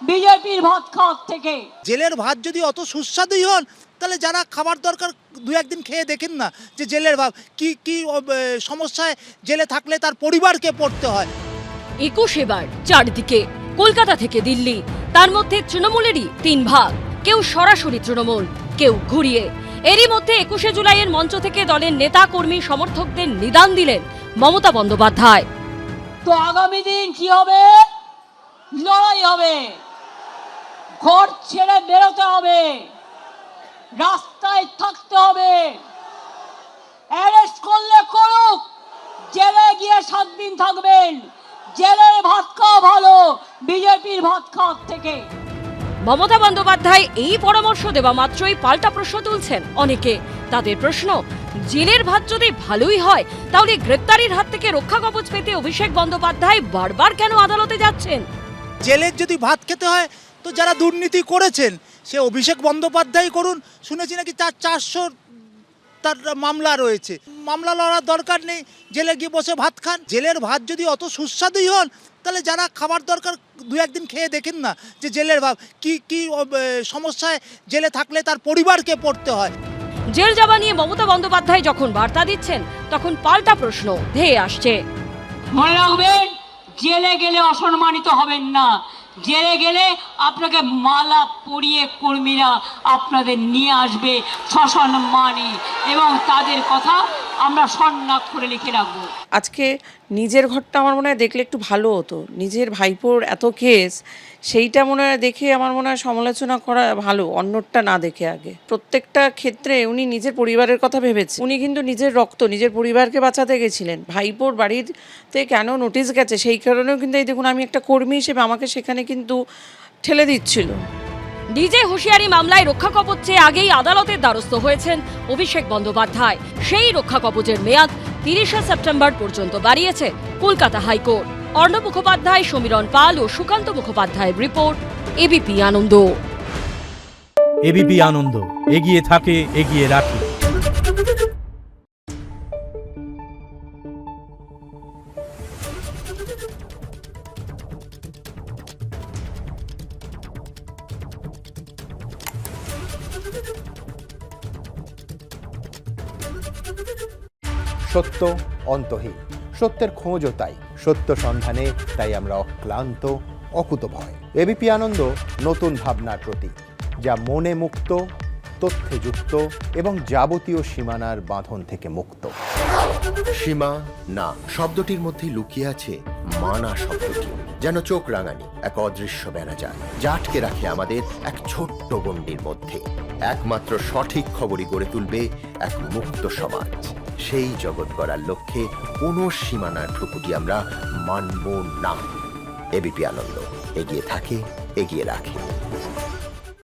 বিজেপির ভাত খাওয়ার থেকে। জেলের ভাত যদি অত সুস্বাদুই হন, তাহলে যারা খাবার দরকার দু একদিন খেয়ে দেখেন না যে জেলের ভাত কি কি সমস্যায় জেলে থাকলে তার পরিবারকে পড়তে হয়। 21 এবার চারদিকে, কলকাতা থেকে দিল্লি, তার মধ্যে তৃণমূলেরই 3 ভাগ, কেউ সরাসরি তৃণমূল, কেউ ঘুরিয়ে। এরই মধ্যে 21শে জুলাইয়ের মঞ্চ থেকে দলের নেতা কর্মী সমর্থকদের নিদান দিলেন মমতা বন্দ্যোপাধ্যায়। তো আগামী দিন কি হবে? লড়াই হবে, ঘর ছেড়ে বেরোতে হবে, রাস্তায় থাকতে হবে। অ্যারেস্ট করলে করুক, জেলে গিয়ে 7 দিন থাকবেন। জেলের ভাত খাওয়া ভালো বিজেপির ভাত খাওয়ার থেকে। মমতা বন্দ্যোপাধ্যায় এই পরামর্শ দেওয়া মাত্রই পাল্টা প্রশ্ন তুলছেন অনেকে। তাদের প্রশ্ন, জেলের ভাত যদি ভালোই হয়, তাহলে গ্রেপ্তারির হাত থেকে রক্ষা কবচ পেতে অভিষেক বন্দ্যোপাধ্যায় বারবার কেন আদালতে যাচ্ছেন? জেলের যদি ভাত খেতে হয়, তো যারা দুর্নীতি করেছেন সে অভিষেক বন্দ্যোপাধ্যায় করুন। শুনেছি নাকি তার 400 তার মামলা রয়েছে, মামলা লড়ার দরকার নেই, জেলে গিয়ে বসে ভাত খান। জেলের ভাত যদি অত সুস্বাদুই হন, তাহলে যারা খাবার দরকার দু একদিন খেয়ে দেখেন না যে জেলের ভাত কি কি সমস্যায় জেলে থাকলে তার পরিবারকে পড়তে হয়। জেল যাওয়া নিয়ে মমতা বন্দ্যোপাধ্যায় যখন বার্তা দিচ্ছেন, তখন পাল্টা প্রশ্ন ধেয়ে আসছে। মনে রাখবেন, জেলে গেলে অসম্মানিত হবেন না। জেলে গেলে আপনাকে মালা পরিয়ে কর্মীরা আপনাদের নিয়ে আসবে সসম্মানে, এবং তাদের কথা আমরা স্বর্ণাক্ষরে লিখে রাখবো। আজকে নিজের ঘরটা আমার মনে হয় দেখলে একটু ভালো হতো। নিজের ভাইপোর এত কেস, সেইটা মনে হয় দেখে আমার মনে হয় সমালোচনা করা ভালো, অন্যটা না দেখে। আগে প্রত্যেকটা ক্ষেত্রে উনি নিজের পরিবারের কথা ভেবেছেন। উনি কিন্তু নিজের রক্ত, নিজের পরিবারকে বাঁচাতে গেছিলেন। ভাইপোর বাড়িতে কেন নোটিশ গেছে সেই কারণেও কিন্তু এই দেখুন, আমি একটা কর্মী হিসেবে আমাকে সেখানে কিন্তু ঠেলে দিচ্ছিল। ডিজে হুঁশিয়ারি মামলায় রক্ষা কবচ চেয়ে আগেই আদালতের দ্বারস্থ হয়েছেন অভিষেক বন্দ্যোপাধ্যায়। সেই রক্ষা কবচের মেয়াদ 30শে সেপ্টেম্বর পর্যন্ত বাড়িয়েছে কলকাতা হাইকোর্ট। অর্ণব মুখোপাধ্যায়, সমীরণ পাল ও সুকান্ত মুখোপাধ্যায়ের রিপোর্ট, এবিপি আনন্দ। এবিপি আনন্দ, এগিয়ে থাকে, এগিয়ে রাখে। সত্য অন্তহীন, সত্যের খোঁজও তাই, সত্য সন্ধানে তাই আমরা অক্লান্ত, অকুতভয়। এবিপি আনন্দ নতুন ভাবনার প্রতীক, যা মনে মুক্ত, তথ্যে যুক্ত এবং যাবতীয় সীমানার বাঁধন থেকে মুক্ত। সীমা না শব্দটির মধ্যে লুকিয়ে আছে মানা শব্দটি, যেন চোখ রাঙানি এক অদৃশ্য বেড়াজাল, যা আটকে রাখে আমাদের এক ছোট্ট গণ্ডির মধ্যে। একমাত্র সঠিক খবরই গড়ে তুলবে এক মুক্ত সমাজ। সেই জগৎ গড়ার লক্ষ্যে কোনো সীমানার ঠুকুটি আমরা মানব না। এবিপি আনন্দ, এগিয়ে থাকে, এগিয়ে রাখে।